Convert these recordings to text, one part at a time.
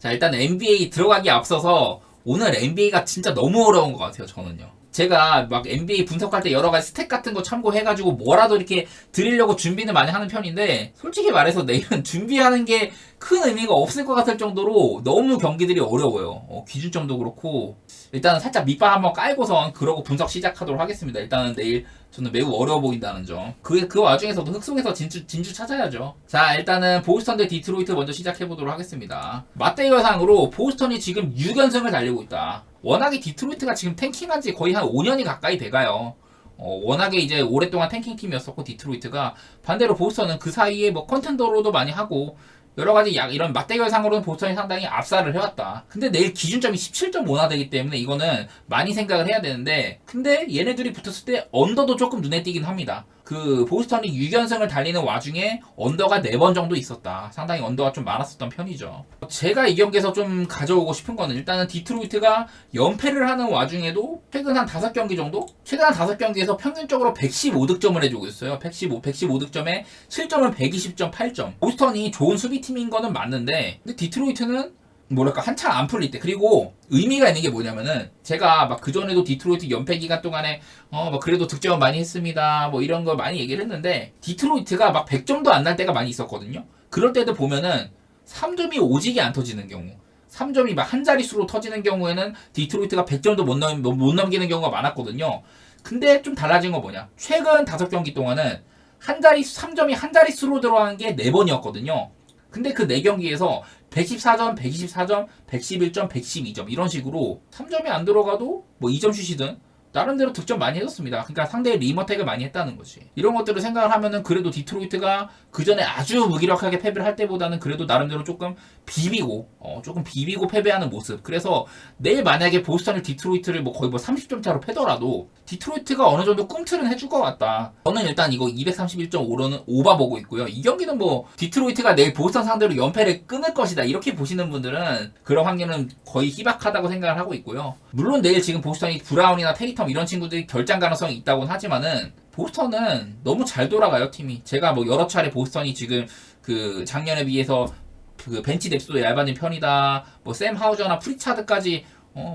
자, 일단 NBA 들어가기 앞서서 오늘 NBA가 진짜 너무 어려운 것 같아요, 저는요. 제가 막 NBA 분석할 때 여러 가지 스택 같은 거 참고해가지고 뭐라도 이렇게 드리려고 준비는 많이 하는 편인데, 솔직히 말해서 내일은 준비하는 게 큰 의미가 없을 것 같을 정도로 너무 경기들이 어려워요. 기준점도 그렇고. 일단은 살짝 밑밥 한번 깔고선 그러고 분석 시작하도록 하겠습니다. 일단은 내일 저는 매우 어려워 보인다는 점. 그 와중에서도 흙 속에서 진주 찾아야죠. 자, 일단은 보스턴 대 디트로이트 먼저 시작해보도록 하겠습니다. 맞대결상으로 보스턴이 지금 6연승을 달리고 있다. 워낙에 디트로이트가 지금 탱킹한 지 거의 한 5년이 가까이 돼가요. 워낙에 이제 오랫동안 탱킹 팀이었었고, 디트로이트가. 반대로 보스턴은 그 사이에 뭐 컨텐더로도 많이 하고, 여러 가지 이런 맞대결상으로는 보스턴이 상당히 압살을 해왔다. 근데 내일 기준점이 17.5나 되기 때문에 이거는 많이 생각을 해야 되는데, 근데 얘네들이 붙었을 때 언더도 조금 눈에 띄긴 합니다. 그 보스턴이 6연승을 달리는 와중에 언더가 4번 정도 있었다. 상당히 언더가 좀 많았었던 편이죠. 제가 이 경기에서 좀 가져오고 싶은 거는, 일단은 디트로이트가 연패를 하는 와중에도 최근 한 5경기 정도? 최근 한 5경기에서 평균적으로 115득점을 해주고 있어요. 115득점에 실점은 120.8점. 보스턴이 좋은 수비팀인 거는 맞는데, 근데 디트로이트는 뭐랄까 한창 안 풀릴 때, 그리고 의미가 있는 게 뭐냐면은, 제가 막 그전에도 디트로이트 연패 기간 동안에 뭐 그래도 득점을 많이 했습니다 뭐 이런 걸 많이 얘기를 했는데, 디트로이트가 막 100점도 안 날 때가 많이 있었거든요. 그럴 때도 보면은 3점이 오지게 안 터지는 경우, 3점이 막 한 자릿수로 터지는 경우에는 디트로이트가 100점도 못 넘기는 경우가 많았거든요. 근데 좀 달라진 건 뭐냐, 최근 5경기 동안은 3점이 한 자릿수로 들어간 게 4번이었거든요. 근데 그 4경기에서 114점, 124점, 111점, 112점 이런 식으로 3점이 안 들어가도 뭐 2점 슛이든 나름대로 득점 많이 해줬습니다. 그러니까 상대의 리머택을 많이 했다는 거지. 이런 것들을 생각을 하면은 그래도 디트로이트가 그 전에 아주 무기력하게 패배를 할 때보다는 그래도 나름대로 조금 비비고 패배하는 모습. 그래서 내일 만약에 보스턴이 디트로이트를 뭐 거의 뭐 30점 차로 패더라도 디트로이트가 어느 정도 꿈틀은 해줄 것 같다. 저는 일단 이거 231.5로는 오바 보고 있고요. 이 경기는 뭐 디트로이트가 내일 보스턴 상대로 연패를 끊을 것이다 이렇게 보시는 분들은 그런 확률은 거의 희박하다고 생각을 하고 있고요. 물론 내일 지금 보스턴이 브라운이나 테이텀 이런 친구들이 결장 가능성이 있다고는 하지만은, 보스턴은 너무 잘 돌아가요, 팀이. 제가 뭐 여러 차례 보스턴이 지금 그 작년에 비해서 그 벤치 뎁스도 얇아진 편이다, 뭐 샘 하우저나 프리차드까지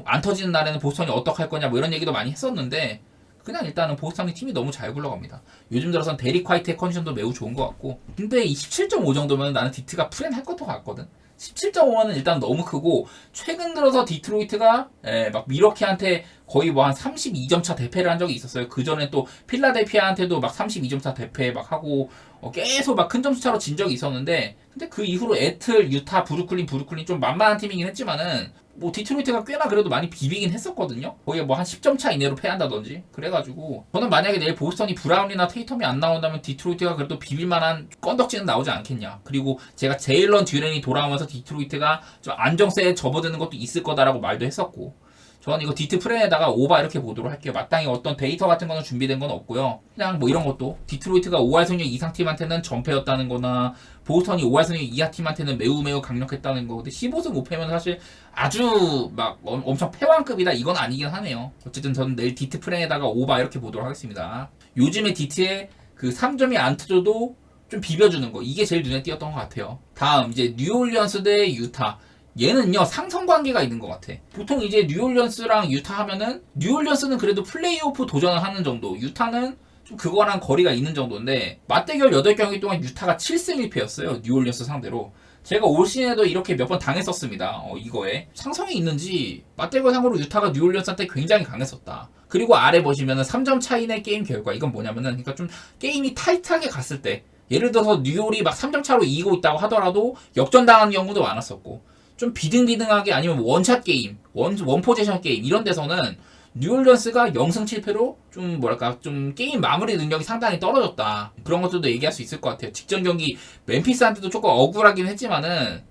안 터지는 날에는 보스턴이 어떡할 거냐 뭐 이런 얘기도 많이 했었는데, 그냥 일단은 보스턴이 팀이 너무 잘 굴러갑니다. 요즘 들어선 데릭 화이트의 컨디션도 매우 좋은 것 같고, 근데 이 17.5 정도면 나는 디트가 프렌 할 것도 같거든. 17.5는 일단 너무 크고, 최근 들어서 디트로이트가 막 미러키한테 거의 뭐 한 32점 차 대패를 한 적이 있었어요. 그 전에 또 필라델피아한테도 막 32점 차 대패 막 하고 계속 막 큰 점수 차로 진 적이 있었는데, 근데 그 이후로 애틀, 유타, 브루클린 좀 만만한 팀이긴 했지만은 뭐 디트로이트가 꽤나 그래도 많이 비비긴 했었거든요. 거의 뭐 한 10점 차 이내로 패한다든지. 그래가지고 저는 만약에 내일 보스턴이 브라운이나 테이텀이 안 나온다면 디트로이트가 그래도 비빌만한 건덕지는 나오지 않겠냐. 그리고 제가 제일런 듀렌이 돌아오면서 디트로이트가 좀 안정세에 접어드는 것도 있을 거다라고 말도 했었고, 저는 이거 디트 프렌에다가 오바 이렇게 보도록 할게요. 마땅히 어떤 데이터 같은 거는 준비된 건 없고요. 그냥 뭐 이런 것도 디트로이트가 5할 승률 이상 팀한테는 전패였다는 거나, 보스턴이 5할 승률 이하 팀한테는 매우 강력했다는 거. 근데 15승 5패면 사실 아주 막 엄청 패왕급이다 이건 아니긴 하네요. 어쨌든 저는 내일 디트 프렌에다가 오바 이렇게 보도록 하겠습니다. 요즘에 디트에 그 3점이 안 터져도 좀 비벼주는 거, 이게 제일 눈에 띄었던 것 같아요. 다음 이제 뉴올리언스 대 유타. 얘는요 상성관계가 있는 것 같아. 보통 이제 뉴올리언스랑 유타 하면은, 뉴올리언스는 그래도 플레이오프 도전을 하는 정도, 유타는 좀 그거랑 거리가 있는 정도인데, 맞대결 8경기 동안 유타가 7승 1패였어요 뉴올리언스 상대로. 제가 올 시즌에도 이렇게 몇 번 당했었습니다. 이거에 상성이 있는지 맞대결 상으로 유타가 뉴올리언스한테 굉장히 강했었다. 그리고 아래 보시면은 3점 차이 내 게임 결과. 이건 뭐냐면은, 그러니까 좀 게임이 타이트하게 갔을 때, 예를 들어서 뉴올이 막 3점 차로 이기고 있다고 하더라도 역전당하는 경우도 많았었고, 좀 비등비등하게 아니면 원샷 게임, 원포지션 게임 이런 데서는 뉴올리언스가 0승 7패로 좀 뭐랄까 좀 게임 마무리 능력이 상당히 떨어졌다. 그런 것들도 얘기할 수 있을 것 같아요. 직전 경기 멤피스한테도 조금 억울하긴 했지만은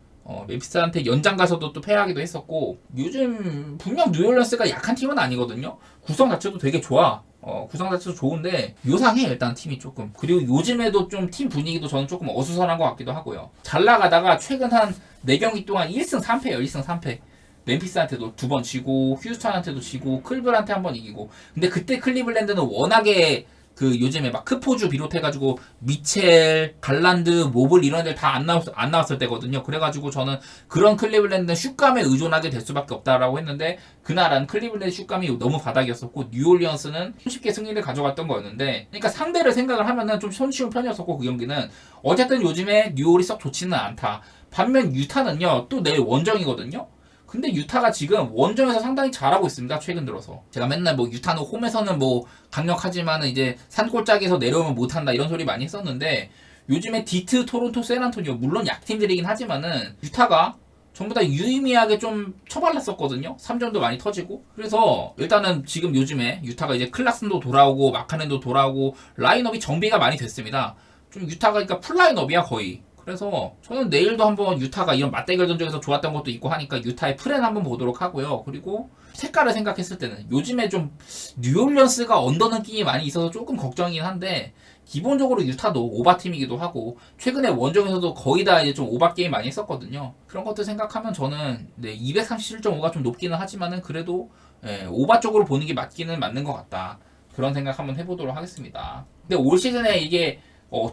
멤피스한테 연장 가서도 또 패하기도 했었고, 요즘 분명 뉴올리언스가 약한 팀은 아니거든요. 구성 자체도 되게 좋아. 구성 자체도 좋은데 요상해 일단 팀이 조금. 그리고 요즘에도 좀 팀 분위기도 저는 조금 어수선한 것 같기도 하고요. 잘 나가다가 최근 한 4경기 동안 1승 3패예요. 1승 3패. 멤피스한테도 2번 지고, 휴스턴한테도 지고, 클블한테 1번 이기고. 근데 그때 클리블랜드는 워낙에 그 요즘에 막 크포주 비롯해가지고 미첼, 갈란드, 모블 이런 애들 다 안 나왔을 때거든요. 그래가지고 저는 그런 클리블랜드는 슛감에 의존하게 될 수밖에 없다라고 했는데 그날은 클리블랜드 슛감이 너무 바닥이었었고 뉴올리언스는 손쉽게 승리를 가져갔던 거였는데 그러니까 상대를 생각을 하면은 좀 손쉬운 편이었었고 그 경기는 어쨌든 요즘에 뉴올이 썩 좋지는 않다. 반면 유타는요 또 내일 원정이거든요. 근데 유타가 지금 원정에서 상당히 잘하고 있습니다. 최근 들어서. 제가 맨날 뭐 유타는 홈에서는 뭐 강력하지만은 이제 산골짜기에서 내려오면 못한다 이런 소리 많이 했었는데 요즘에 디트, 토론토, 샌안토니오 물론 약팀들이긴 하지만은 유타가 전부 다 유의미하게 좀 처발랐었거든요. 3점도 많이 터지고. 그래서 일단은 지금 요즘에 유타가 이제 클락슨도 돌아오고 마카넨도 돌아오고 라인업이 정비가 많이 됐습니다. 좀 유타가 그러니까 풀라인업이야 거의. 그래서 저는 내일도 한번 유타가 이런 맞대결 전적에서 좋았던 것도 있고 하니까 유타의 프렌 한번 보도록 하고요. 그리고 색깔을 생각했을 때는 요즘에 좀 뉴올리언스가 언더 느낌이 많이 있어서 조금 걱정이긴 한데 기본적으로 유타도 오바팀이기도 하고 최근에 원정에서도 거의 다 이제 좀 오바 게임 많이 했었거든요. 그런 것들 생각하면 저는 237.5가 좀 높기는 하지만은 그래도 오바 쪽으로 보는 게 맞기는 맞는 것 같다. 그런 생각 한번 해보도록 하겠습니다. 근데 올 시즌에 이게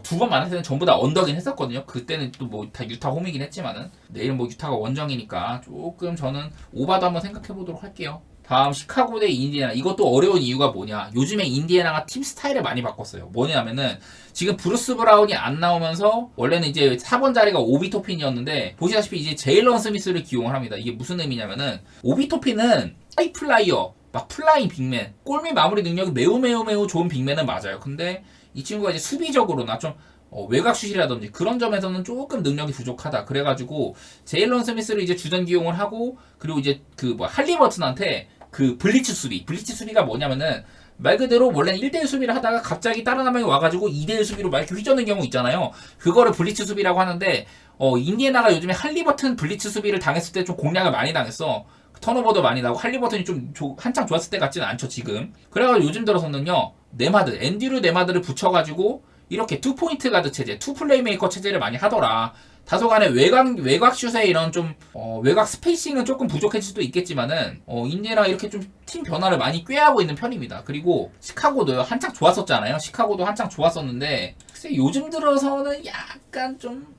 두 번 만났을 때는 전부 다 언더긴 했었거든요. 그때는 또 뭐 다 유타 홈이긴 했지만은 내일은 뭐 유타가 원정이니까 조금 저는 오바도 한번 생각해 보도록 할게요. 다음 시카고 대 인디애나. 이것도 어려운 이유가 뭐냐? 요즘에 인디애나가 팀 스타일을 많이 바꿨어요. 뭐냐면은 지금 브루스 브라운이 안 나오면서 원래는 이제 4번 자리가 오비토핀이었는데 보시다시피 이제 제일런 스미스를 기용을 합니다. 이게 무슨 의미냐면은 오비토핀은 하이플라이어 막 플라잉 빅맨 골밑 마무리 능력이 매우 좋은 빅맨은 맞아요. 근데 이 친구가 이제 수비적으로나 좀 외곽슛이라든지 그런 점에서는 조금 능력이 부족하다. 그래가지고 제일런 스미스를 이제 주전 기용을 하고 그리고 이제 그 뭐 할리버튼한테 그 블리츠 수비가 뭐냐면은 말 그대로 원래는 1대1 수비를 하다가 갑자기 다른 한 명이 와가지고 2대1 수비로 막 이렇게 휘저는 경우 있잖아요. 그거를 블리츠 수비라고 하는데 인디애나가 요즘에 할리버튼 블리츠 수비를 당했을 때 좀 공략을 많이 당했어. 턴오버도 많이 나고 할리버튼이 좀 한창 좋았을 때 같지는 않죠 지금. 그래가지고 요즘 들어서는요 앤드류 네마드를 붙여가지고 이렇게 투포인트 가드 체제, 투 플레이메이커 체제를 많이 하더라. 다소간에 외곽 슛에 이런 좀 외곽 스페이싱은 조금 부족해질 수도 있겠지만은 인디애나가 이렇게 좀 팀 변화를 많이 꾀하고 있는 편입니다. 그리고 시카고도요 한창 좋았었잖아요. 시카고도 한창 좋았었는데 글쎄 요즘 들어서는 약간 좀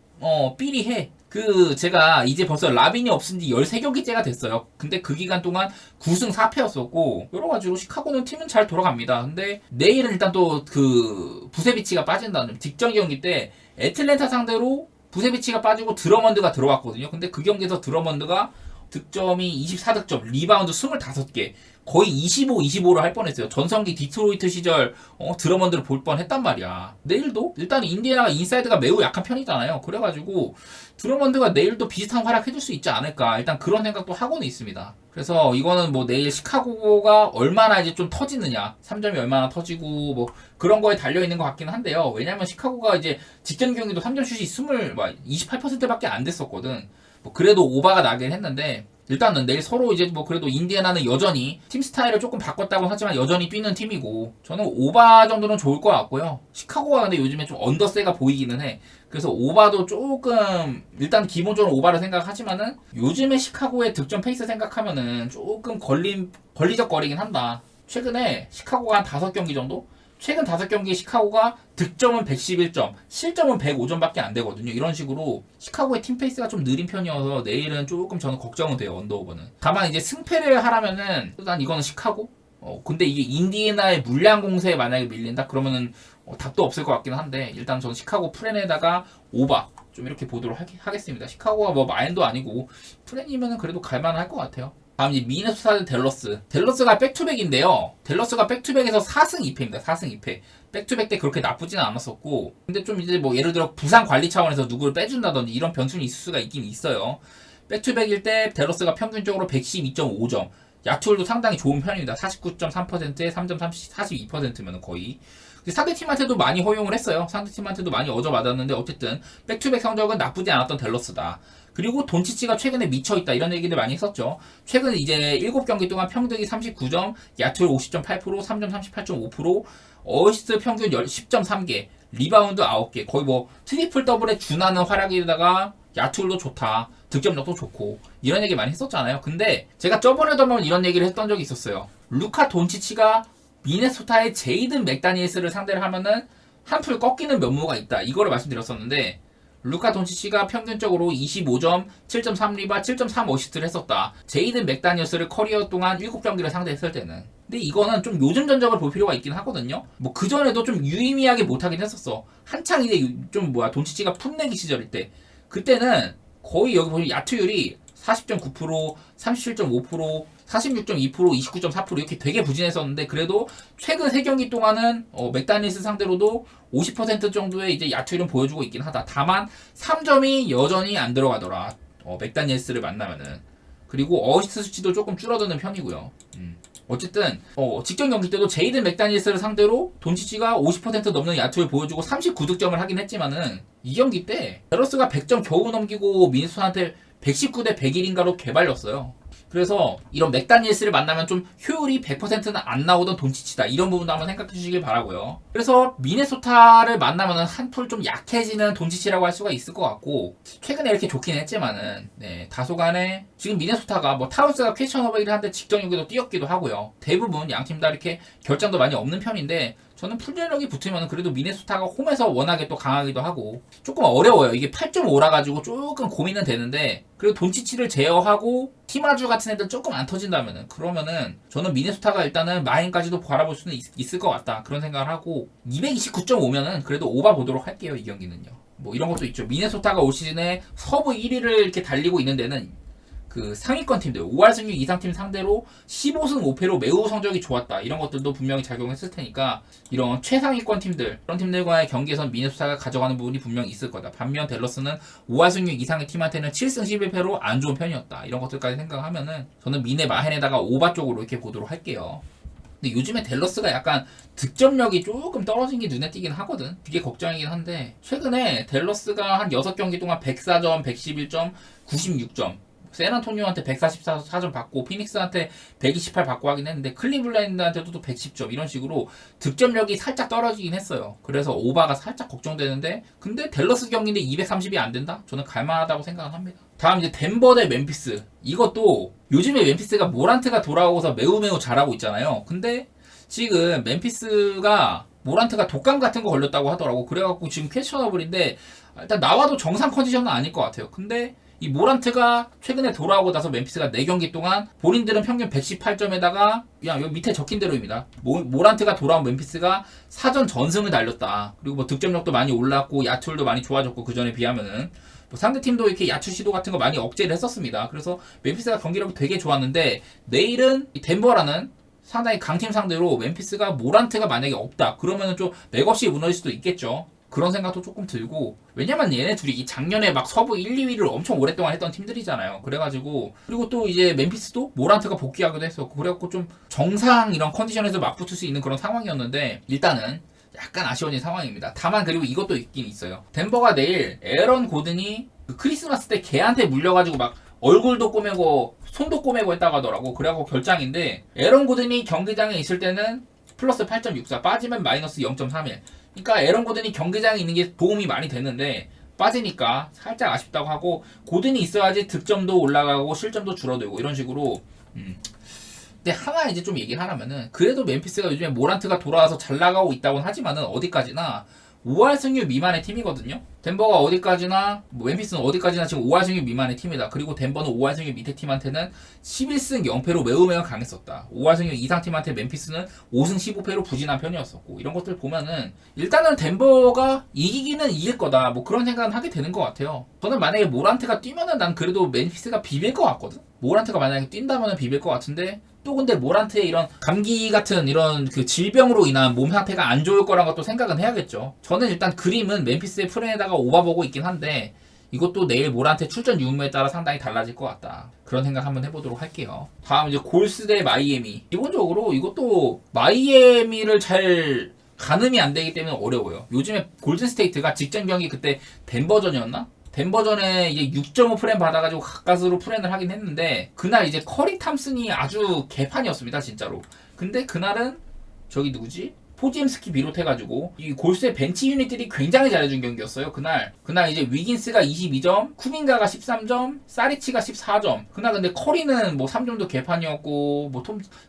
삐리해. 제가 이제 벌써 라빈이 없은 지 13경기째가 됐어요. 근데 그 기간 동안 9승 4패였었고, 여러가지고 시카고는 팀은 잘 돌아갑니다. 근데 내일은 일단 또 부세비치가 빠진다는 점. 직전 경기 때 애틀랜타 상대로 부세비치가 빠지고 드러먼드가 들어왔거든요. 근데 그 경기에서 드러먼드가 득점이 24득점, 리바운드 25개, 거의 25로 할 뻔했어요. 전성기 디트로이트 시절 드러먼드를 볼 뻔했단 말이야. 내일도 일단 인디애나가 인사이드가 매우 약한 편이잖아요. 그래가지고 드러먼드가 내일도 비슷한 활약 해줄 수 있지 않을까. 일단 그런 생각도 하고는 있습니다. 그래서 이거는 뭐 내일 시카고가 얼마나 이제 좀 터지느냐, 3점이 얼마나 터지고 뭐 그런 거에 달려 있는 것 같긴 한데요. 왜냐면 시카고가 이제 직전 경기도 3점 슛이 28%밖에 안 됐었거든. 뭐 그래도 오바가 나긴 했는데 일단은 내일 서로 이제 뭐 그래도 인디애나는 여전히 팀 스타일을 조금 바꿨다고 하지만 여전히 뛰는 팀이고 저는 오바 정도는 좋을 것 같고요. 시카고가 근데 요즘에 좀 언더세가 보이기는 해. 그래서 오바도 조금 일단 기본적으로 오바를 생각하지만은 요즘에 시카고의 득점 페이스 생각하면은 조금 걸리적거리긴 한다. 최근에 시카고가 한 5경기 정도? 최근 5경기에 시카고가 득점은 111점, 실점은 105점밖에 안 되거든요. 이런 식으로 시카고의 팀 페이스가 좀 느린 편이어서 내일은 조금 저는 걱정은 돼요. 언더오버는. 다만 이제 승패를 하라면은 일단 이거는 시카고. 근데 이게 인디애나의 물량 공세에 만약에 밀린다 그러면은 답도 없을 것 같긴 한데 일단 저는 시카고 프렌에다가 오바 좀 이렇게 보도록 하겠습니다. 시카고가 뭐 마인도 아니고 프렌이면은 그래도 갈만할 것 같아요. 다음 이제 미네소타 대 댈러스. 댈러스가 백투백인데요. 댈러스가 백투백에서 4승 2패입니다. 4승 2패. 백투백 때 그렇게 나쁘지는 않았었고 근데 좀 이제 뭐 예를 들어 부상 관리 차원에서 누구를 빼준다든지 이런 변수는 있을 수가 있긴 있어요. 백투백일 때 댈러스가 평균적으로 112.5점. 야투율도 상당히 좋은 편입니다. 49.3%에 3점 42%면 거의. 상대팀한테도 많이 허용을 했어요. 상대팀한테도 많이 얻어맞았는데 어쨌든 백투백 성적은 나쁘지 않았던 댈러스다. 그리고 돈치치가 최근에 미쳐있다 이런 얘기를 많이 했었죠. 최근 이제 7경기 동안 평균이 39점, 야투율 50.8%, 3점 38.5%, 어시스트 평균 10.3개, 리바운드 9개, 거의 뭐 트리플 더블에 준하는 활약에다가 야투율도 좋다, 득점력도 좋고 이런 얘기 많이 했었잖아요. 근데 제가 저번에도 한번 이런 얘기를 했던 적이 있었어요. 루카 돈치치가 미네소타의 제이든 맥다니엘스를 상대를 하면은 한풀 꺾이는 면모가 있다. 이거를 말씀드렸었는데 루카 돈치치가 평균적으로 25점, 7.3리바, 7.3어시스트를 했었다. 제이든 맥다니엘스를 커리어 동안 7경기를 상대했을 때는. 근데 이거는 좀 요즘 전적을 볼 필요가 있긴 하거든요. 뭐 그전에도 좀 유의미하게 못하긴 했었어. 한창 이제 좀 돈치치가 풋내기 시절일 때. 그때는 거의 여기 보시면 야투율이 40.9%, 37.5%, 46.2%, 29.4% 이렇게 되게 부진했었는데 그래도 최근 3경기 동안은 맥다니스 상대로도 50% 정도의 이제 야투율은 보여주고 있긴 하다. 다만 3점이 여전히 안 들어가더라. 맥다니스를 만나면은. 그리고 어시스트 수치도 조금 줄어드는 편이고요. 어쨌든 직전 경기 때도 제이든 맥다니스를 상대로 돈치치가 50% 넘는 야투를 보여주고 39득점을 하긴 했지만은 이 경기 때 댈러스가 100점 겨우 넘기고 미네소타한테 119대 101인가로 개발렸어요. 그래서 이런 맥다니엘스를 만나면 좀 효율이 100%는 안 나오던 돈치치다. 이런 부분도 한번 생각해 주시길 바라고요. 그래서 미네소타를 만나면은 한풀 좀 약해지는 돈치치라고 할 수가 있을 것 같고 최근에 이렇게 좋긴 했지만은 다소간에 지금 미네소타가 뭐 타운스가 퀘스천어블이긴 한데 직전 경기도 뛰었기도 하고요. 대부분 양팀 다 이렇게 결장도 많이 없는 편인데 저는 풀전력이 붙으면 그래도 미네소타가 홈에서 워낙에 또 강하기도 하고 조금 어려워요. 이게 8.5라 가지고 조금 고민은 되는데 그리고 돈치치를 제어하고 티마주 같은 애들 조금 안 터진다면은 그러면은 저는 미네소타가 일단은 마인까지도 바라볼 수는 있을 것 같다. 그런 생각을 하고 229.5면은 그래도 오바 보도록 할게요. 이 경기는요. 뭐 이런 것도 있죠. 미네소타가 올 시즌에 서부 1위를 이렇게 달리고 있는 데는 그 상위권 팀들 5할 승률 이상 팀 상대로 15승 5패로 매우 성적이 좋았다. 이런 것들도 분명히 작용했을 테니까 이런 최상위권 팀들 그런 팀들과의 경기에선 미네소타가 가져가는 부분이 분명히 있을 거다. 반면 댈러스는 5할 승률 이상의 팀한테는 7승 11패로 안 좋은 편이었다. 이런 것들까지 생각하면은 저는 미네 마헨에다가 오바 쪽으로 이렇게 보도록 할게요. 근데 요즘에 댈러스가 약간 득점력이 조금 떨어진 게 눈에 띄긴 하거든. 그게 걱정이긴 한데 최근에 댈러스가 한 6경기 동안 104점, 111점, 96점 샌안토니오한테 144점 받고 피닉스한테 128 받고 하긴 했는데 클리블랜드한테도 또 110점 이런 식으로 득점력이 살짝 떨어지긴 했어요. 그래서 오바가 살짝 걱정되는데 근데 댈러스 경기인데 230이 안 된다? 저는 갈만하다고 생각을 합니다. 다음 이제 덴버 대 멤피스. 이것도 요즘에 멤피스가 모란트가 돌아오고서 매우 잘하고 있잖아요. 근데 지금 멤피스가 모란트가 독감 같은 거 걸렸다고 하더라고. 그래갖고 지금 퀘스천어블인데 일단 나와도 정상 컨디션은 아닐 것 같아요. 근데 이 모란트가 최근에 돌아오고 나서 멤피스가 4경기 동안 본인들은 평균 118점에다가 그냥 여기 밑에 적힌 대로입니다. 모란트가 돌아온 멤피스가 사전 전승을 달렸다. 그리고 뭐 득점력도 많이 올랐고 야투율도 많이 좋아졌고 그 전에 비하면은 뭐 상대팀도 이렇게 야투 시도 같은 거 많이 억제를 했었습니다. 그래서 멤피스가 경기력이 되게 좋았는데 내일은 이 덴버라는 상당히 강팀 상대로 멤피스가 모란트가 만약에 없다. 그러면은 좀 맥없이 무너질 수도 있겠죠. 그런 생각도 조금 들고 왜냐면 얘네 둘이 작년에 막 서부 1, 2위를 엄청 오랫동안 했던 팀들이잖아요. 그래가지고 그리고 또 이제 멤피스도 모란트가 복귀하기도 했었고 그래갖고 좀 정상 이런 컨디션에서 맞붙을 수 있는 그런 상황이었는데 일단은 약간 아쉬워진 상황입니다. 다만 그리고 이것도 있긴 있어요. 덴버가 내일 에런 고든이 그 크리스마스 때 걔한테 물려가지고 막 얼굴도 꼬매고 손도 꼬매고 했다고 하더라고. 그래갖고 결장인데 에런 고든이 경기장에 있을 때는 플러스 8.64 빠지면 마이너스 0.31 그러니까 에런 고든이 경기장에 있는 게 도움이 많이 되는데 빠지니까 살짝 아쉽다고 하고 고든이 있어야지 득점도 올라가고 실점도 줄어들고 이런 식으로 근데 하나 이제 좀 얘기를 하라면은 그래도 멤피스가 요즘에 모란트가 돌아와서 잘 나가고 있다고는 하지만은 어디까지나 5할 승률 미만의 팀이거든요. 덴버가 어디까지나 멤피스는 어디까지나 지금 5할 승률 미만의 팀이다. 그리고 덴버는 5할 승률 밑에 팀한테는 11승 0패로 매우 강했었다. 5할 승률 이상 팀한테 멤피스는 5승 15패로 부진한 편이었었고 이런 것들 보면은 일단은 덴버가 이기기는 이길 거다. 뭐 그런 생각은 하게 되는 것 같아요. 저는 만약에 모란트가 뛰면은 난 그래도 멤피스가 비빌 것 같거든. 모란트가 만약에 뛴다면은 비빌 것 같은데 또 근데 모란트의 이런 감기 같은 이런 그 질병으로 인한 몸 상태가 안 좋을 거란 것도 생각은 해야겠죠. 저는 일단 그림은 멤피스의 프렌에다가 오바보고 있긴 한데 이것도 내일 모란트 출전 유무에 따라 상당히 달라질 것 같다. 그런 생각 한번 해보도록 할게요. 다음 이제 골스 대 마이애미. 기본적으로 이것도 마이애미를 잘 가늠이 안 되기 때문에 어려워요. 요즘에 골든스테이트가 직전 경기 그때 덴버전이었나? 덴버전에 이제 6.5 프렌 받아가지고 가까스로 프렌을 하긴 했는데 그날 이제 커리 탐슨이 아주 개판이었습니다 진짜로. 근데 그날은 저기 누구지? 포지엠스키 비롯해가지고 이 골스의 벤치 유닛들이 굉장히 잘해준 경기였어요. 그날 이제 위긴스가 22점, 쿠민가가 13점, 사리치가 14점. 그날 근데 커리는 뭐 3점도 개판이었고 뭐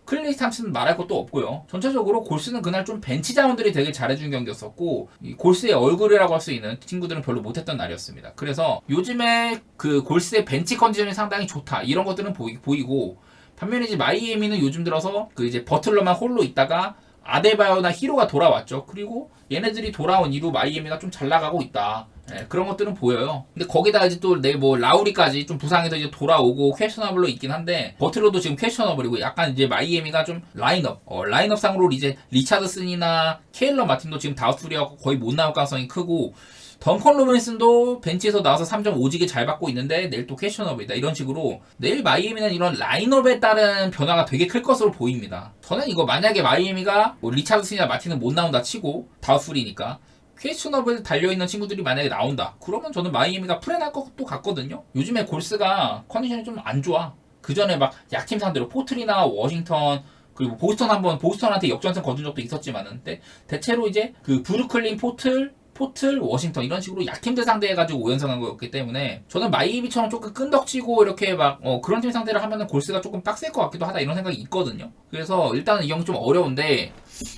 클레이 탐슨 말할 것도 없고요. 전체적으로 골스는 그날 좀 벤치 자원들이 되게 잘해준 경기였었고 이 골스의 얼굴이라고 할 수 있는 친구들은 별로 못했던 날이었습니다. 그래서 요즘에 그 골스의 벤치 컨디션이 상당히 좋다 이런 것들은 보이고 반면에 이제 마이애미는 요즘 들어서 그 이제 버틀러만 홀로 있다가 아데바요나 히로가 돌아왔죠. 그리고 얘네들이 돌아온 이후 마이애미가 좀 잘 나가고 있다. 네, 그런 것들은 보여요. 근데 거기다 이제 또 내 뭐 라우리까지 좀 부상해서 이제 돌아오고 퀘셔너블로 있긴 한데 버틀러도 지금 퀘셔너블이고 약간 이제 마이애미가 좀 라인업 상으로 이제 리차드슨이나 케일러 마틴도 지금 다우스리하고 거의 못 나올 가능성이 크고 덩컨 로빈슨도 벤치에서 나와서 3점 오지게 잘 받고 있는데 내일 또 퀘셔너블이다. 이런 식으로 내일 마이애미는 이런 라인업에 따른 변화가 되게 클 것으로 보입니다. 저는 이거 만약에 마이애미가 뭐 리차드슨이나 마틴은 못 나온다 치고 다우스리니까 퀘셔너블 달려있는 친구들이 만약에 나온다. 그러면 저는 마이애미가 풀해날 것도 같거든요. 요즘에 골스가 컨디션이 좀 안 좋아. 그 전에 막 약팀 상대로 포틀이나 워싱턴 그리고 보스턴한테 역전승 거둔 적도 있었지만은 근데 대체로 이제 그 브루클린 포틀, 워싱턴 이런 식으로 약팀들 상대해가지고 5연승한 거였기 때문에 저는 마이애미처럼 조금 끈덕지고 이렇게 막 그런 팀 상대를 하면은 골스가 조금 빡셀 것 같기도 하다 이런 생각이 있거든요. 그래서 일단은 이 경기 좀 어려운데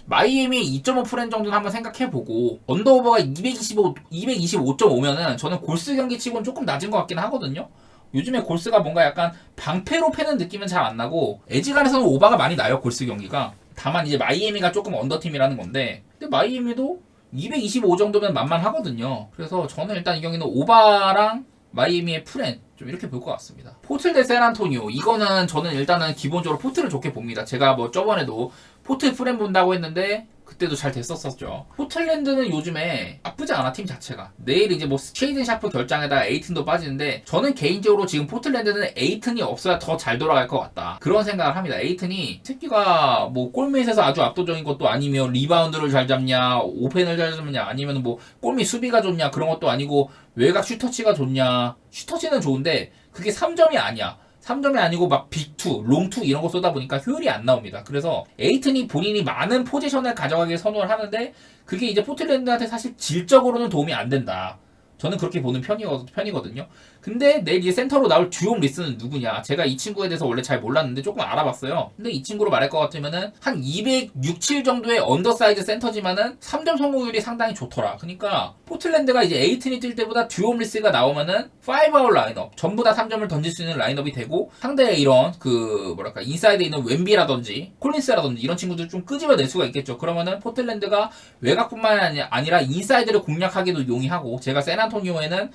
마이애미 2.5 프렌 정도는 한번 생각해보고 언더오버가 225.5면은 저는 골스 경기 치고는 조금 낮은 것 같긴 하거든요. 요즘에 골스가 뭔가 약간 방패로 패는 느낌은 잘 안 나고 에지간에서는 오바가 많이 나요. 골스 경기가. 다만 이제 마이애미가 조금 언더팀이라는 건데 근데 마이애미도 225 정도면 만만하거든요. 그래서 저는 일단 이 경기는 오바랑 마이애미의 프렌 좀 이렇게 볼 것 같습니다. 포틀 대 샌안토니오 이거는 저는 일단은 기본적으로 포틀을 좋게 봅니다. 제가 뭐 저번에도 포틀 프렌 본다고 했는데 그때도 잘 됐었었죠. 포틀랜드는 요즘에 나쁘지 않아 팀 자체가. 내일 이제 뭐 쉐이든 샤프 결장에다가 에이튼도 빠지는데 저는 개인적으로 지금 포틀랜드는 에이튼이 없어야 더 잘 돌아갈 것 같다. 그런 생각을 합니다. 에이튼이 새끼가 뭐 골밑에서 아주 압도적인 것도 아니며 리바운드를 잘 잡냐 오펜을 잘 잡냐 아니면 뭐 골밑 수비가 좋냐 그런 것도 아니고 외곽 슈터치가 좋냐 슈터치는 좋은데 그게 3점이 아니야. 3점이 아니고 막 빅2, 롱2 이런 거 쏘다 보니까 효율이 안 나옵니다. 그래서 에이튼이 본인이 많은 포지션을 가져가길 선호를 하는데 그게 이제 포틀랜드한테 사실 질적으로는 도움이 안 된다. 저는 그렇게 보는 편이거든요. 근데 내일 이제 센터로 나올 듀옴 리스는 누구냐? 제가 이 친구에 대해서 원래 잘 몰랐는데 조금 알아봤어요. 근데 이 친구로 말할 것 같으면은 한 267 정도의 언더사이즈 센터지만은 3점 성공률이 상당히 좋더라. 그러니까 포틀랜드가 이제 에이튼이 뛸 때보다 듀옴 리스가 나오면은 5아웃 라인업 전부 다 3점을 던질 수 있는 라인업이 되고 상대의 이런 그 뭐랄까 인사이드에 있는 웬비라든지 콜린스라든지 이런 친구들 좀 끄집어낼 수가 있겠죠. 그러면은 포틀랜드가 외곽뿐만 아니라 인사이드를 공략하기도 용이하고 제가 샌안토니오에는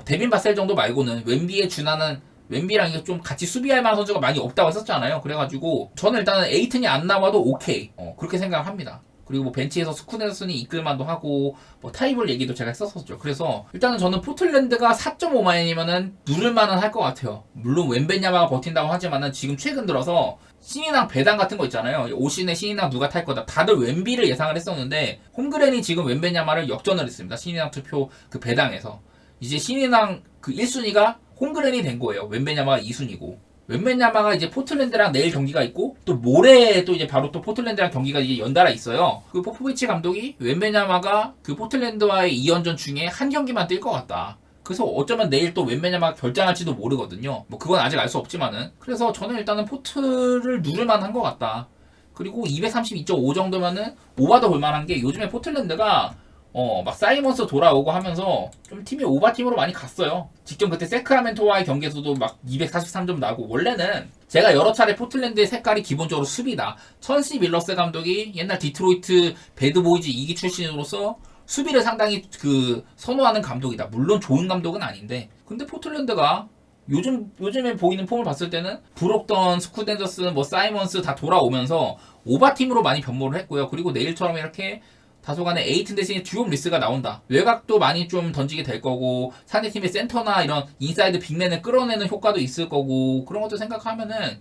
데빈 바셀 정도 말고는 웬비에 준하는 웬비랑 이게 좀 같이 수비할 만한 선수가 많이 없다고 했었잖아요. 그래가지고 저는 일단은 에이튼이 안 나와도 오케이 그렇게 생각합니다. 그리고 뭐 벤치에서 스쿠네슨이 이끌만도 하고 뭐 타이블 얘기도 제가 했었었죠. 그래서 일단은 저는 포틀랜드가 4.5만이면은 누를만은 할 것 같아요. 물론 웬베냐마가 버틴다고 하지만은 지금 최근 들어서 신인왕 배당 같은 거 있잖아요. 오신의 신인왕 누가 탈 거다. 다들 웬비를 예상을 했었는데 홈그랜이 지금 웬베냐마를 역전을 했습니다. 신인왕 투표 그 배당에서. 이제 신인왕 그 1순위가 홈그랜이 된 거예요. 웬베냐마가 2순위고. 웬베냐마가 이제 포틀랜드랑 내일 경기가 있고 또 모레 또 이제 바로 또 포틀랜드랑 경기가 이제 연달아 있어요. 그 포포비치 감독이 웬베냐마가 그 포틀랜드와의 2연전 중에 한 경기만 뛸 것 같다. 그래서 어쩌면 내일 또 웬베냐마가 결장할지도 모르거든요. 뭐 그건 아직 알 수 없지만은. 그래서 저는 일단은 포트를 누를만 한 것 같다. 그리고 232.5 정도면은 오바도 볼만한 게 요즘에 포틀랜드가 막 사이먼스 돌아오고 하면서 좀 팀이 오바팀으로 많이 갔어요. 직전 그때 세크라멘토와의 경기에서도 막 243점 나고 원래는 제가 여러 차례 포틀랜드의 색깔이 기본적으로 수비다. 천시 밀러스 감독이 옛날 디트로이트 배드보이즈 2기 출신으로서 수비를 상당히 그 선호하는 감독이다. 물론 좋은 감독은 아닌데 근데 포틀랜드가 요즘에 보이는 폼을 봤을 때는 브록던, 스쿠덴더슨, 뭐 사이먼스 다 돌아오면서 오바팀으로 많이 변모를 했고요. 그리고 내일처럼 이렇게 다소간에 에이튼 대신에 듀옴 리스가 나온다. 외곽도 많이 좀 던지게 될 거고 상대팀의 센터나 이런 인사이드 빅맨을 끌어내는 효과도 있을 거고 그런 것도 생각하면은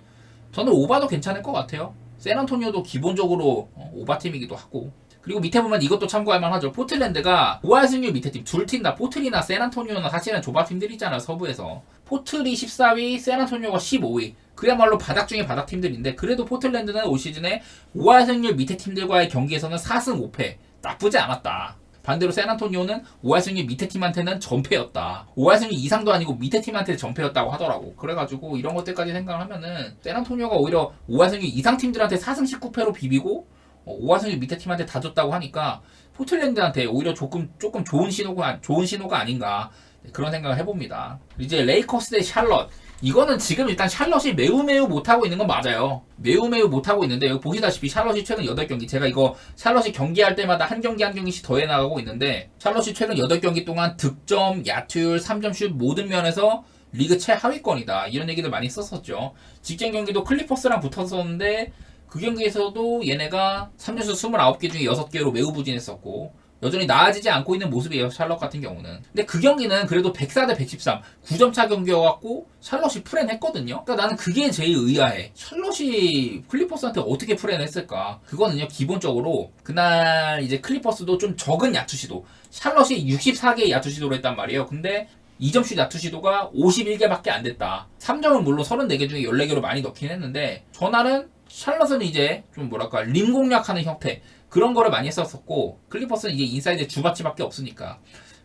저는 오바도 괜찮을 것 같아요. 샌안토니오도 기본적으로 오바팀이기도 하고 그리고 밑에 보면 이것도 참고할 만하죠. 포틀랜드가 5할 승률 밑에 팀 둘 팀 다 포틀이나 샌안토니오나 사실은 조바팀들이잖아요. 서부에서. 포틀이 14위, 샌안토니오가 15위. 그야말로 바닥 중에 바닥 팀들인데 그래도 포틀랜드는 올 시즌에 5할 승률 밑에 팀들과의 경기에서는 4승 5패 나쁘지 않았다. 반대로 샌안토니오는 5할 승률 밑에 팀한테는 전패였다. 5할 승률 이상도 아니고 밑에 팀한테 전패였다고 하더라고. 그래가지고 이런 것들까지 생각을 하면은 샌안토니오가 오히려 5할 승률 이상 팀들한테 4승 19패로 비비고 5할 승률 밑에 팀한테 다 줬다고 하니까 포틀랜드한테 오히려 조금 좋은 신호가 아닌가 그런 생각을 해봅니다. 이제 레이커스 대 샬럿. 이거는 지금 일단 샬럿이 매우 못하고 있는 건 맞아요. 매우 못하고 있는데 여기 보시다시피 샬럿이 최근 8경기 제가 이거 샬럿이 경기할 때마다 한 경기씩 더해 나가고 있는데 샬럿이 최근 8경기 동안 득점, 야투율, 3점슛 모든 면에서 리그 최하위권이다. 이런 얘기들 많이 썼었죠. 직전 경기도 클리퍼스랑 붙었었는데 그 경기에서도 얘네가 3점슛 29개 중에 6개로 매우 부진했었고 여전히 나아지지 않고 있는 모습이에요. 샬럿 같은 경우는. 근데 그 경기는 그래도 104 대 113 9점 차 경기여갖고 샬럿이 프렌했거든요. 그러니까 나는 그게 제일 의아해. 샬럿이 클리퍼스한테 어떻게 프렌했을까? 그거는요 기본적으로 그날 이제 클리퍼스도 좀 적은 야투 시도 샬럿이 64개의 야투 시도를 했단 말이에요. 근데 2점슛 야투 시도가 51개밖에 안 됐다. 3점은 물론 34개 중에 14개로 많이 넣긴 했는데 전날은 샬럿은 이제 좀 뭐랄까 림 공략하는 형태 그런 거를 많이 했었고 클리퍼스는 이제 인사이드 주바치밖에 없으니까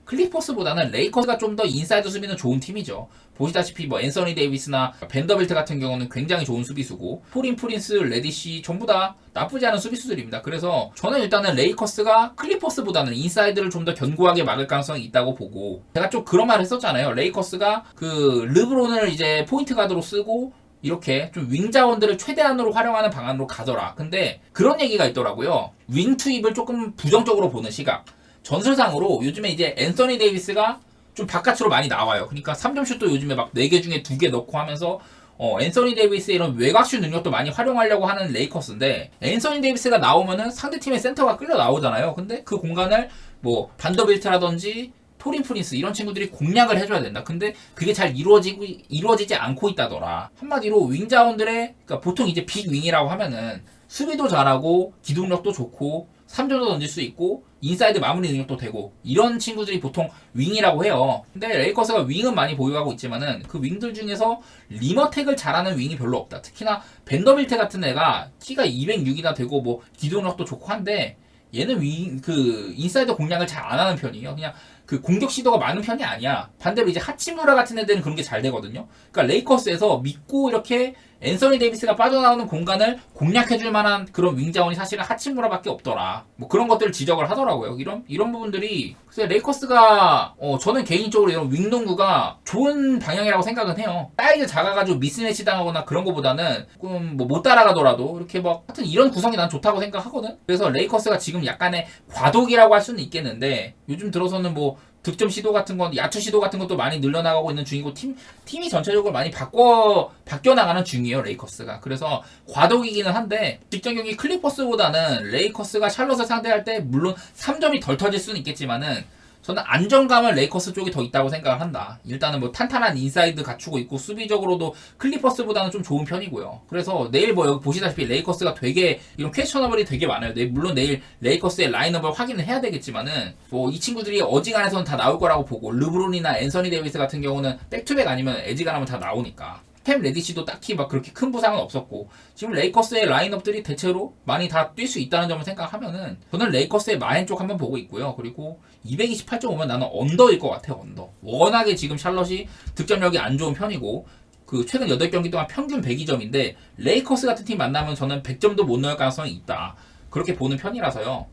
클리퍼스보다는 레이커스가 좀 더 인사이드 수비는 좋은 팀이죠. 보시다시피 뭐 앤서니 데이비스나 벤더빌트 같은 경우는 굉장히 좋은 수비수고 포린 프린스, 레디시 전부 다 나쁘지 않은 수비수들입니다. 그래서 저는 일단은 레이커스가 클리퍼스보다는 인사이드를 좀 더 견고하게 막을 가능성이 있다고 보고 제가 좀 그런 말을 했었잖아요. 레이커스가 그 르브론을 이제 포인트 가드로 쓰고 이렇게 좀 윙 자원들을 최대한으로 활용하는 방안으로 가더라. 근데 그런 얘기가 있더라고요. 윙 투입을 조금 부정적으로 보는 시각. 전술상으로 요즘에 이제 앤서니 데이비스가 좀 바깥으로 많이 나와요. 그러니까 3점슛도 요즘에 막 4개 중에 2개 넣고 하면서 앤서니 데이비스의 이런 외곽슛 능력도 많이 활용하려고 하는 레이커스인데 앤서니 데이비스가 나오면은 상대팀의 센터가 끌려 나오잖아요. 근데 그 공간을 뭐 반더빌트라든지 토린 프린스 이런 친구들이 공략을 해줘야 된다. 근데 그게 잘 이루어지지 않고 있다더라. 한마디로 윙자원들의 그러니까 보통 이제 빅 윙이라고 하면은 수비도 잘하고 기동력도 좋고 3점도 던질 수 있고 인사이드 마무리 능력도 되고 이런 친구들이 보통 윙이라고 해요. 근데 레이커스가 윙은 많이 보유하고 있지만은 그 윙들 중에서 리머텍을 잘하는 윙이 별로 없다. 특히나 벤더빌트 같은 애가 키가 206이나 되고 뭐 기동력도 좋고 한데 얘는 그 인사이드 공략을 잘 안 하는 편이에요. 그냥 그 공격 시도가 많은 편이 아니야. 반대로 이제 하치무라 같은 애들은 그런 게 잘 되거든요. 그러니까 레이커스에서 믿고 이렇게 앤서니 데이비스가 빠져나오는 공간을 공략해줄 만한 그런 윙 자원이 사실은 하치무라밖에 없더라. 뭐 그런 것들을 지적을 하더라고요. 이런 부분들이 그래서 레이커스가 저는 개인적으로 이런 윙 농구가 좋은 방향이라고 생각은 해요. 사이즈 작아가지고 미스매치 당하거나 그런 거보다는 조금 뭐 못 따라가더라도 이렇게 막 하여튼 이런 구성이 난 좋다고 생각하거든. 그래서 레이커스가 지금 약간의 과도기라고 할 수는 있겠는데 요즘 들어서는 뭐 득점 시도 같은 건, 야투 시도 같은 것도 많이 늘려나가고 있는 중이고, 팀이 전체적으로 많이 바뀌어 나가는 중이에요, 레이커스가. 그래서 과도기기는 한데, 직전 경기 클리퍼스보다는 레이커스가 샬럿을 상대할 때, 물론 3점이 덜 터질 수는 있겠지만은, 저는 안정감은 레이커스 쪽이 더 있다고 생각을 한다. 일단은 뭐 탄탄한 인사이드 갖추고 있고 수비적으로도 클리퍼스보다는 좀 좋은 편이고요. 그래서 내일 뭐 여기 보시다시피 레이커스가 되게 이런 퀘스처너블이 되게 많아요. 물론 내일 레이커스의 라인업을 확인을 해야 되겠지만은 뭐 이 친구들이 어지간해서는 다 나올 거라고 보고 르브론이나 앤서니 데이비스 같은 경우는 백투백 아니면 에지간하면 다 나오니까. 템 레디시도 딱히 막 그렇게 큰 부상은 없었고 지금 레이커스의 라인업들이 대체로 많이 다 뛸 수 있다는 점을 생각하면은 저는 레이커스의 마인 쪽 한번 보고 있고요. 그리고 228.5면 나는 언더일 것 같아요. 언더. 워낙에 지금 샬럿이 득점력이 안 좋은 편이고 그 최근 8경기 동안 평균 102점인데 레이커스 같은 팀 만나면 저는 100점도 못 넣을 가능성이 있다. 그렇게 보는 편이라서요.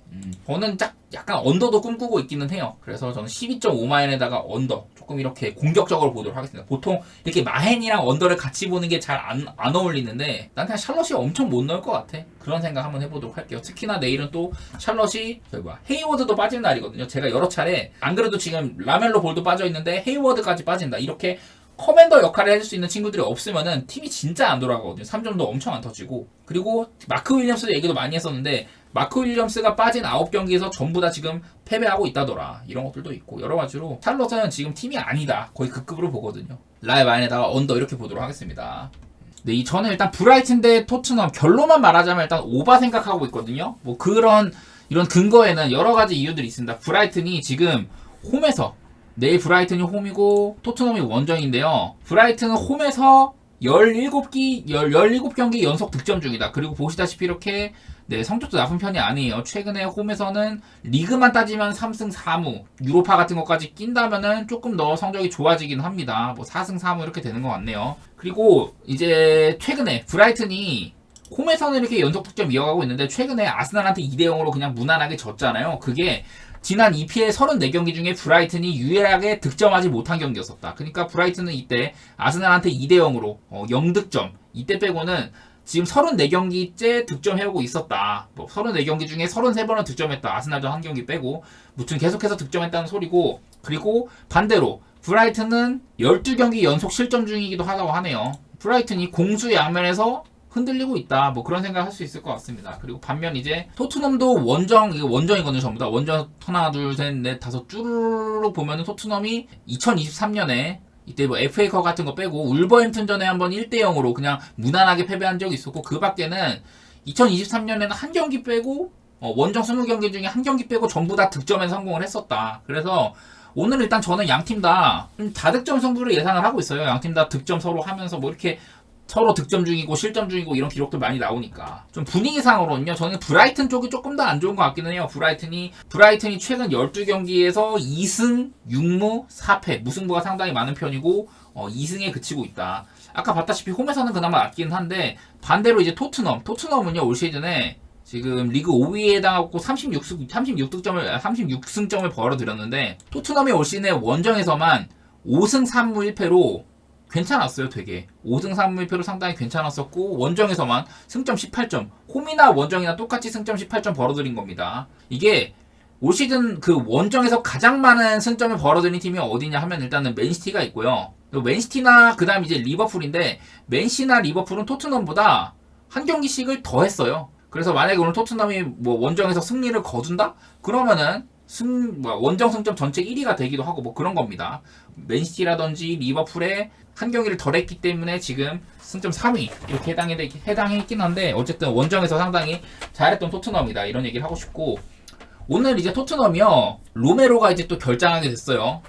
저는 약간 언더도 꿈꾸고 있기는 해요. 그래서 저는 12.5마인에다가 언더 조금 이렇게 공격적으로 보도록 하겠습니다. 보통 이렇게 마헨이랑 언더를 같이 보는 게 잘 안 어울리는데 난 그냥 샬럿이 엄청 못 넣을 것 같아. 그런 생각 한번 해보도록 할게요. 특히나 내일은 또 샬럿이 헤이워드도 빠진 날이거든요. 제가 여러 차례 안 그래도 지금 라멜로 볼도 빠져있는데 헤이워드까지 빠진다. 이렇게 커맨더 역할을 해줄 수 있는 친구들이 없으면은 팀이 진짜 안 돌아가거든요. 3점도 엄청 안 터지고. 그리고 마크 윌리엄스 얘기도 많이 했었는데 마크 윌리엄스가 빠진 9경기에서 전부 다 지금 패배하고 있다더라. 이런 것들도 있고 여러 가지로 샬럿은 지금 팀이 아니다. 거의 그 급으로 보거든요. 라이 마인에다가 언더 이렇게 보도록 하겠습니다. 네, 저는 일단 브라이튼 대 토트넘 결론만 말하자면 일단 오바 생각하고 있거든요. 뭐 이런 근거에는 여러 가지 이유들이 있습니다. 브라이튼이 지금 홈에서 내일 브라이튼이 홈이고 토트넘이 원정인데요. 브라이튼은 홈에서 17경기 연속 득점 중이다. 그리고 보시다시피 이렇게 네, 성적도 나쁜 편이 아니에요. 최근에 홈에서는 리그만 따지면 3승 4무, 유로파 같은 것까지 낀다면은 조금 더 성적이 좋아지긴 합니다. 뭐 4승 4무 이렇게 되는 것 같네요. 그리고 이제 최근에 브라이튼이 홈에서는 이렇게 연속 득점 이어가고 있는데 최근에 아스날한테 2대0으로 그냥 무난하게 졌잖아요. 그게 지난 EPL 34경기 중에 브라이튼이 유일하게 득점하지 못한 경기였었다. 그러니까 브라이튼은 이때 아스날한테 2대0으로 0득점, 이때 빼고는 지금 34경기째 득점해오고 있었다. 뭐 34경기 중에 33번은 득점했다. 아스날도 한 경기 빼고. 무튼 계속해서 득점했다는 소리고. 그리고 반대로 브라이튼은 12경기 연속 실점 중이기도 하다고 하네요. 브라이튼이 공수 양면에서 흔들리고 있다. 뭐 그런 생각을 할 수 있을 것 같습니다. 그리고 반면 이제 토트넘도 이거 원정이거든요. 전부 다 원정 하나, 둘, 셋, 넷, 다섯 쭈르륵 보면은 토트넘이 2023년에 이때 뭐 FA컵 같은 거 빼고 울버햄튼전에 한번 1대0으로 그냥 무난하게 패배한 적이 있었고 그 밖에는 2023년에는 한 경기 빼고 원정 20경기 중에 한 경기 빼고 전부 다 득점에 성공을 했었다. 그래서 오늘 일단 저는 양팀 다 다득점 승부를 예상을 하고 있어요. 양팀 다 득점 서로 하면서 뭐 이렇게 서로 득점 중이고 실점 중이고 이런 기록들 많이 나오니까 좀 분위기상으로는요 저는 브라이튼 쪽이 조금 더 안 좋은 것 같기는 해요. 브라이튼이 최근 12경기에서 2승 6무 4패 무승부가 상당히 많은 편이고 2승에 그치고 있다. 아까 봤다시피 홈에서는 그나마 낫긴 한데 반대로 이제 토트넘은요 올 시즌에 지금 리그 5위에 해당하고 36승점을 벌어들였는데 토트넘이 올 시즌에 원정에서만 5승 3무 1패로 괜찮았어요. 되게 5승 3무 1패로 상당히 괜찮았었고 원정에서만 승점 18점 홈이나 원정이나 똑같이 승점 18점 벌어들인 겁니다. 이게 올 시즌 그 원정에서 가장 많은 승점을 벌어들인 팀이 어디냐 하면 일단은 맨시티가 있고요. 맨시티나 그 다음 이제 리버풀인데 맨시나 리버풀은 토트넘보다 한 경기씩을 더 했어요. 그래서 만약에 오늘 토트넘이 뭐 원정에서 승리를 거둔다? 그러면은 원정 승점 전체 1위가 되기도 하고 뭐 그런 겁니다. 맨시티라든지 리버풀에 한 경기를 덜 했기 때문에 지금 승점 3위 이렇게 해당했긴 한데 어쨌든 원정에서 상당히 잘했던 토트넘이다 이런 얘기를 하고 싶고 오늘 이제 토트넘이요 로메로가 이제 또 결장하게 됐어요.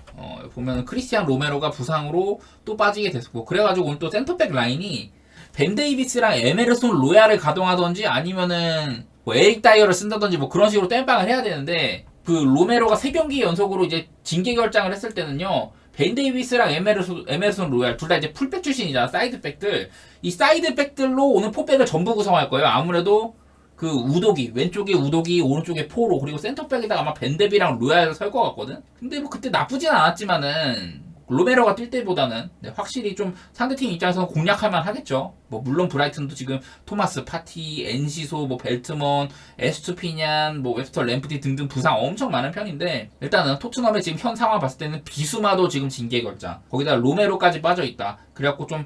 보면 크리스티안 로메로가 부상으로 또 빠지게 됐고 그래가지고 오늘 또 센터백 라인이 벤 데이비스랑 에메르손 로얄을 가동하던지 아니면은 뭐 에릭 다이어를 쓴다든지 뭐 그런 식으로 땜빵을 해야 되는데 그 로메로가 3경기 연속으로 이제 징계 결장을 했을 때는요 벤 데이비스랑 에메르손 로얄 둘 다 이제 풀백 출신이잖아. 사이드백들 이 사이드백들로 오늘 포백을 전부 구성할 거예요. 아무래도 그 우도기 왼쪽에 우도기 오른쪽에 포로 그리고 센터백에다가 아마 벤데비랑 로얄을 설 것 같거든. 근데 뭐 그때 나쁘진 않았지만은 로메로가 뛸 때보다는 확실히 좀 상대팀 입장에서는 공략할만 하겠죠. 뭐 물론 브라이튼도 지금 토마스 파티, 엔시소, 뭐 벨트먼, 에스투피냔, 뭐 웹스터 램프티 등등 부상 엄청 많은 편인데 일단은 토트넘의 지금 현 상황 봤을 때는 비수마도 지금 징계 결장 거기다 로메로까지 빠져 있다. 그래갖고 좀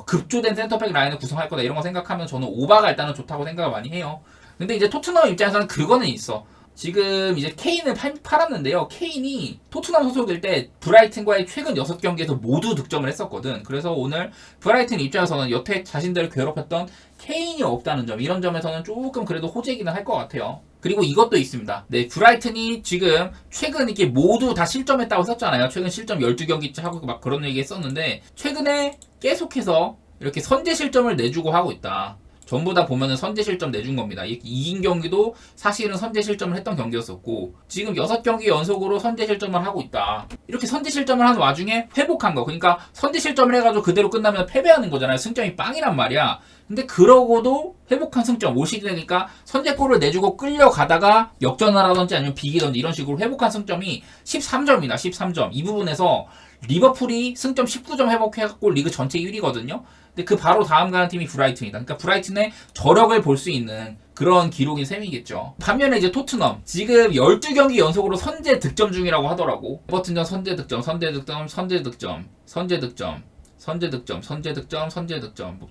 급조된 센터백 라인을 구성할 거다 이런 거 생각하면 저는 오바가 일단은 좋다고 생각을 많이 해요. 근데 이제 토트넘 입장에서는 그거는 있어. 지금 이제 케인을 팔았는데요. 케인이 토트넘 소속일 때 브라이튼과의 최근 6경기에서 모두 득점을 했었거든. 그래서 오늘 브라이튼 입장에서는 여태 자신들을 괴롭혔던 케인이 없다는 점 이런 점에서는 조금 그래도 호재기는 할 것 같아요. 그리고 이것도 있습니다. 네, 브라이튼이 지금 최근 이렇게 모두 다 실점했다고 썼잖아요. 최근 실점 12경기째 하고 막 그런 얘기 했었는데 최근에 계속해서 이렇게 선제 실점을 내주고 하고 있다. 전부 다 보면은 선제 실점 내준 겁니다. 이긴 경기도 사실은 선제 실점을 했던 경기였었고 지금 6경기 연속으로 선제 실점을 하고 있다. 이렇게 선제 실점을 한 와중에 회복한 거. 그러니까 선제 실점을 해가지고 그대로 끝나면 패배하는 거잖아요. 승점이 빵이란 말이야. 근데 그러고도 회복한 승점 올 시즌이니까 선제골을 내주고 끌려가다가 역전을 하든지 아니면 비기든지 이런 식으로 회복한 승점이 13점이다. 13점. 이 부분에서 리버풀이 승점 19점 회복해갖고 리그 전체 1위거든요. 근데 그 바로 다음 가는 팀이 브라이튼이다. 그러니까 브라이튼의 저력을 볼 수 있는 그런 기록인 셈이겠죠. 반면에 이제 토트넘 지금 12경기 연속으로 선제 득점 중이라고 하더라고. 에버튼전 선제 득점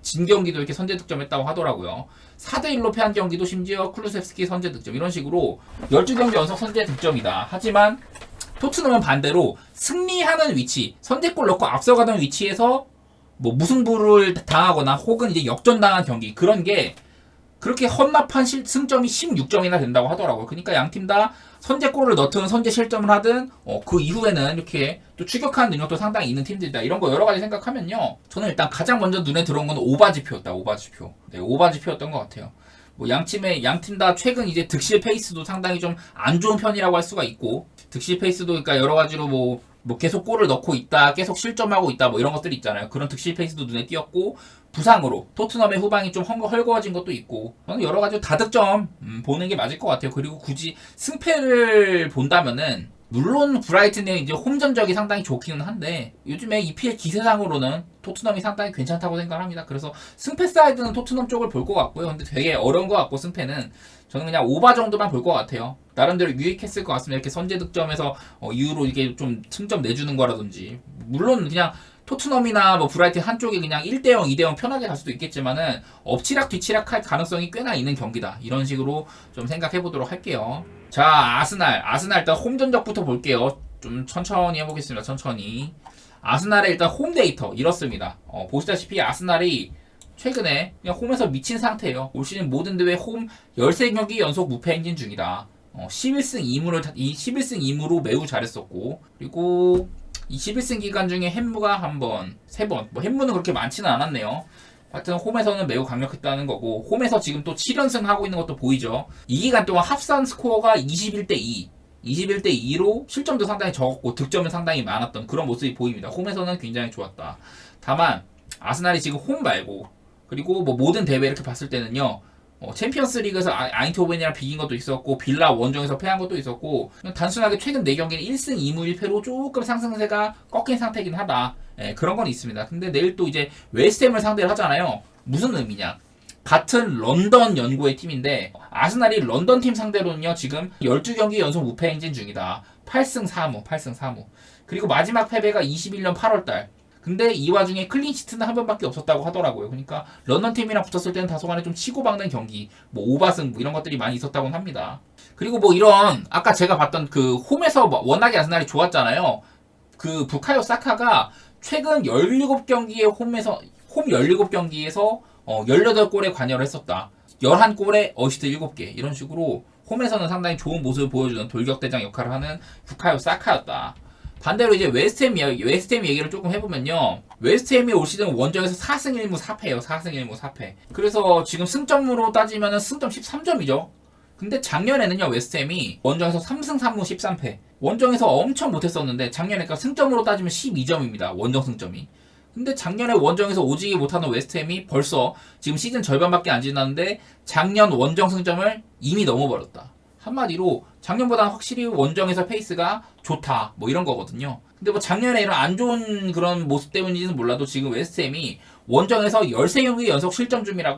진 경기도 이렇게 선제 득점했다고 하더라고요. 4대1로 패한 경기도 심지어 쿨루셉스키 선제 득점 이런 식으로 12경기 연속 선제 득점이다. 하지만 토트넘은 반대로 승리하는 위치, 선제골 넣고 앞서가던 위치에서 뭐 무승부를 당하거나 혹은 이제 역전당한 경기 그런 게 그렇게 헌납한 승점이 16점이나 된다고 하더라고요. 그러니까 양 팀 다 선제골을 넣든 선제 실점을 하든 그 이후에는 이렇게 또 추격하는 능력도 상당히 있는 팀들이다. 이런 거 여러 가지 생각하면요. 저는 일단 가장 먼저 눈에 들어온 건 오바지표였다. 오바지표. 네, 오바지표였던 것 같아요. 뭐 양 팀 다 최근 이제 득실 페이스도 상당히 좀 안 좋은 편이라고 할 수가 있고, 득실 페이스도 그러니까 여러 가지로 뭐 계속 골을 넣고 있다, 계속 실점하고 있다, 뭐 이런 것들이 있잖아요. 그런 득실 페이스도 눈에 띄었고, 부상으로 토트넘의 후방이 좀 헐거워진 것도 있고, 저는 여러 가지 다득점 보는 게 맞을 것 같아요. 그리고 굳이 승패를 본다면은 물론 브라이튼의 이제 홈 전적이 상당히 좋기는 한데 요즘에 EPL 기세상으로는 토트넘이 상당히 괜찮다고 생각합니다. 그래서 승패 사이드는 토트넘 쪽을 볼 것 같고요. 근데 되게 어려운 것 같고 승패는 저는 그냥 오바 정도만 볼 것 같아요. 나름대로 유익했을 것 같습니다. 이렇게 선제 득점에서 이후로 이게 좀 승점 내주는 거라든지 물론 그냥 토트넘이나 뭐 브라이튼 한쪽이 그냥 1대0, 2대0 편하게 갈 수도 있겠지만은 엎치락 뒤치락 할 가능성이 꽤나 있는 경기다. 이런 식으로 좀 생각해 보도록 할게요. 자, 아스날 일단 홈 전적부터 볼게요. 좀 천천히 해보겠습니다. 천천히. 아스날의 일단 홈 데이터 이렇습니다. 보시다시피 아스날이 최근에 그냥 홈에서 미친 상태예요. 올 시즌 모든 대회 홈 13경기 연속 무패 행진 중이다. 11승 2무로 매우 잘했었고, 그리고 21승 기간 중에 햄무가 한 번, 3번. 뭐 햄무는 그렇게 많지는 않았네요. 하여튼 홈에서는 매우 강력했다는 거고, 홈에서 지금 또 7연승 하고 있는 것도 보이죠. 이 기간 동안 합산 스코어가 21대2. 21대2로 실점도 상당히 적었고 득점은 상당히 많았던 그런 모습이 보입니다. 홈에서는 굉장히 좋았다. 다만 아스날이 지금 홈 말고 그리고 뭐 모든 대회 이렇게 봤을 때는요. 챔피언스 리그에서 아인토벤이랑 비긴 것도 있었고 빌라 원정에서 패한 것도 있었고 그냥 단순하게 최근 4경기는 1승 2무 1패로 조금 상승세가 꺾인 상태이긴 하다. 그런 건 있습니다. 근데 내일 또 이제 웨스트햄을 상대를 하잖아요. 무슨 의미냐? 같은 런던 연고의 팀인데 아스날이 런던 팀 상대로는요 지금 12경기 연속 무패 행진 중이다. 8승 4무. 그리고 마지막 패배가 21년 8월달. 근데 이 와중에 클린시트는 한 번밖에 없었다고 하더라고요. 그러니까 런던 팀이랑 붙었을 때는 다소간에 좀 치고박는 경기, 뭐 오바승 뭐 이런 것들이 많이 있었다고 합니다. 그리고 뭐 이런 아까 제가 봤던 그 홈에서 워낙에 아스날이 좋았잖아요. 그 부카요 사카가 최근 17경기의 홈 17경기에서 18골에 관여를 했었다. 11골에 어시스트 7개. 이런 식으로 홈에서는 상당히 좋은 모습을 보여주는 돌격대장 역할을 하는 부카요 사카였다. 반대로 이제 웨스트햄 얘기를 조금 해보면요. 웨스트햄이 올 시즌 원정에서 4승 1무 4패예요. 4승 1무 4패. 그래서 지금 승점으로 따지면은 승점 13점이죠. 근데 작년에는요, 웨스트햄이 원정에서 3승 3무 13패. 원정에서 엄청 못했었는데 작년에 그러니까 승점으로 따지면 12점입니다. 원정 승점이. 근데 작년에 원정에서 오지게 못하는 웨스트햄이 벌써 지금 시즌 절반밖에 안 지났는데 작년 원정 승점을 이미 넘어버렸다. 한마디로 작년보다는 확실히 원정에서 페이스가 좋다 뭐 이런 거거든요. 근데 뭐 작년에 이런 안 좋은 그런 모습 때문인지는 몰라도 지금 웨스트햄이 원정에서 13경기 연속 실점 중이라고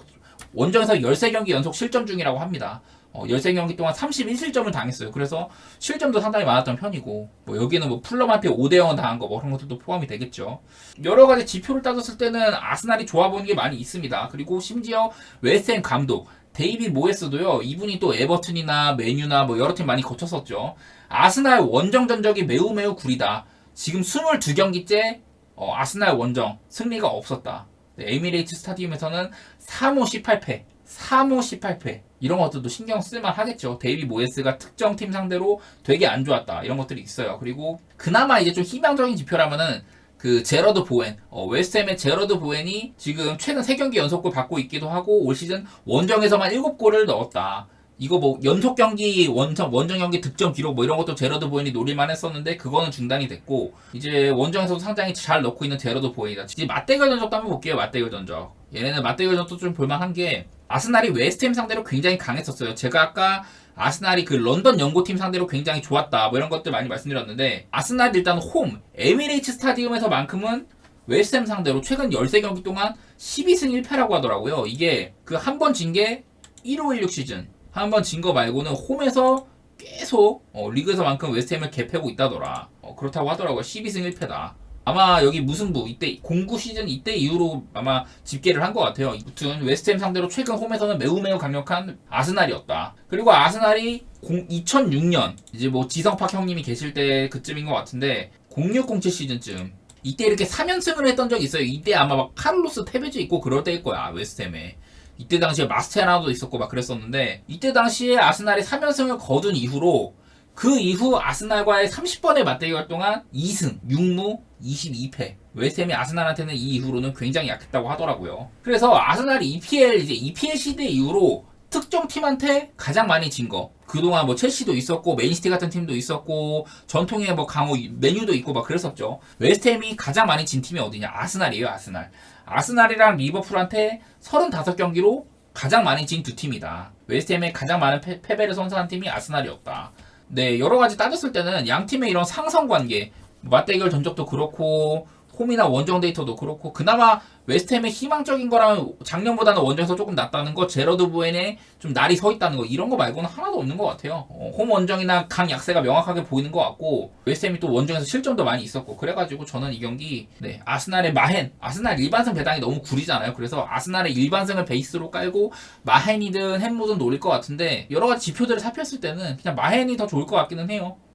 합니다. 13경기 동안 31실점을 당했어요. 그래서 실점도 상당히 많았던 편이고 뭐 여기는 뭐 풀럼한테 5대0을 당한 거 뭐 그런 것들도 포함이 되겠죠. 여러 가지 지표를 따졌을 때는 아스날이 좋아 보이는 게 많이 있습니다. 그리고 심지어 웨스트햄 감독 데이빗 모예스도요. 이분이 또 에버튼이나 메뉴나 뭐 여러 팀 많이 거쳤었죠. 아스날 원정 전적이 매우 구리다. 지금 22경기째 아스날 원정 승리가 없었다. 네, 에미레이트 스타디움에서는 3호 18패 이런 것들도 신경 쓸만 하겠죠. 데이빗 모예스가 특정 팀 상대로 되게 안 좋았다. 이런 것들이 있어요. 그리고 그나마 이제 좀 희망적인 지표라면은 그 제러드 보엔, 웨스트햄의 제러드 보엔이 지금 최근 3경기 연속골 받고 있기도 하고 올 시즌 원정에서만 7골을 넣었다. 이거 뭐 연속 경기 원정 경기 득점 기록 뭐 이런 것도 제러드 보엔이 노릴만 했었는데 그거는 중단이 됐고 이제 원정에서도 상당히 잘 넣고 있는 제러드 보엔이다. 이제 맞대결 전적도 한번 볼게요. 맞대결 전적. 얘네는 맞대결 전적도 좀 볼만한 게 아스날이 웨스트햄 상대로 굉장히 강했었어요. 제가 아까 아스날이 그 런던 연고팀 상대로 굉장히 좋았다 뭐 이런 것들 많이 말씀드렸는데 아스날이 일단 홈 에미레이츠 스타디움에서만큼은 웨스트햄 상대로 최근 13경기 동안 12승 1패라고 하더라고요. 이게 그 한 번 진 게 1516 시즌 한 번 진 거 말고는 홈에서 계속 리그에서만큼 웨스트햄을 개패고 있다더라. 그렇다고 하더라고요. 12승 1패다. 아마 여기 무승부 이때 09 시즌 이때 이후로 아마 집계를 한 것 같아요. 아무튼 웨스트햄 상대로 최근 홈에서는 매우 강력한 아스날이었다. 그리고 아스날이 2006년 이제 뭐 지성팍 형님이 계실 때 그쯤인 것 같은데 0607 시즌쯤 이때 이렇게 3연승을 했던 적이 있어요. 이때 아마 막 카를로스 테베즈 있고 그럴 때일 거야 웨스트햄에. 이때 당시에 마스테라노도 있었고 막 그랬었는데 이때 당시에 아스날이 3연승을 거둔 이후로 그 이후 아스날과의 30번의 맞대결 동안 2승, 6무, 22패. 웨스트햄이 아스날한테는 이 이후로는 굉장히 약했다고 하더라고요. 그래서 아스날이 EPL 시대 이후로 특정 팀한테 가장 많이 진 거. 그동안 뭐 첼시도 있었고 맨시티 같은 팀도 있었고 전통의 뭐 강호 메뉴도 있고 막 그랬었죠. 웨스트햄이 가장 많이 진 팀이 어디냐? 아스날이에요, 아스날. 아스날이랑 리버풀한테 35경기로 가장 많이 진 두 팀이다. 웨스트햄에 가장 많은 패배를 선사한 팀이 아스날이었다. 네, 여러 가지 따졌을 때는 양 팀의 이런 상성 관계, 맞대결 전적도 그렇고 홈이나 원정 데이터도 그렇고 그나마 웨스트햄의 희망적인 거라면 작년보다는 원정에서 조금 낫다는 거, 제러드 보엔에 좀 날이 서 있다는 거, 이런 거 말고는 하나도 없는 것 같아요. 홈 원정이나 강 약세가 명확하게 보이는 것 같고 웨스트햄이 또 원정에서 실점도 많이 있었고 그래가지고 저는 이 경기 아스날의 마헨, 아스날 일반승 배당이 너무 구리잖아요. 그래서 아스날의 일반승을 베이스로 깔고 마헨이든 햄무든 노릴 것 같은데 여러 가지 지표들을 살폈을 때는 그냥 마헨이 더 좋을 것 같기는 해요.